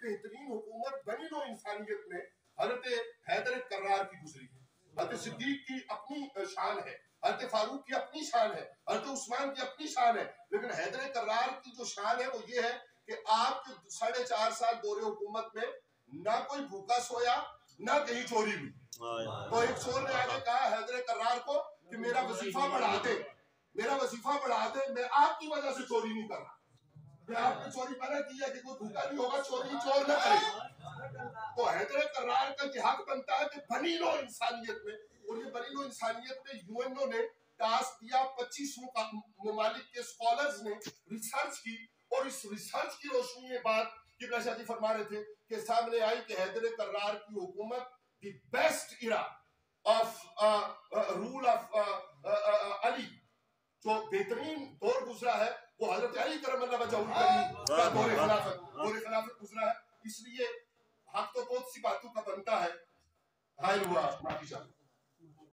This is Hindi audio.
बेहतरीन हुकूमत बनी नो इंसानियत में हजरत हैदर कर्रार की गुजरी है। हजरत सिद्दीक की अपनी शान है, हजरत फारूक की अपनी शान है, हजरत उस्मान की अपनी शान है, लेकिन हैदर कर्रार की जो शान है वो ये है कि आपके 4.5 साल दौरे हुकूमत में ना कोई भूखा सोया, ना कहीं चोरी हुई। तो एक चोर ने आके कहा हैदर कर्रार को कि मेरा वजीफा बढ़ा दे, मेरा वजीफा बढ़ा दे, मैं आपकी वजह से चोरी नहीं कर रहा। आपने चोरी मना किया कि कोई भूखा नहीं होगा, चोरी चोर न करे। तो हैदर कर्रार का ये हक बनता है कि बनी लो इंसानियत में, और ये बनी लो इंसानियत में यूएनओ ने टास्क दिया। 25 ममालिक के स्कॉलर्स ने रिसर्च की, और इस रिसर्च की रोशनी में बात किबला शाह जी फरमा रहे थे कि सामने आई कि हैदर कर्रार की हुकूमत the best era of rule of Ali, जो बेहतरीन दौर गुजरा है वो हजरत अली करमल्लाहु वजहहू का दौर खिलाफत गुजरा है। इसलिए हक तो बहुत सी बातों का बनता है। हाय हुआ माफी चाहता हूं।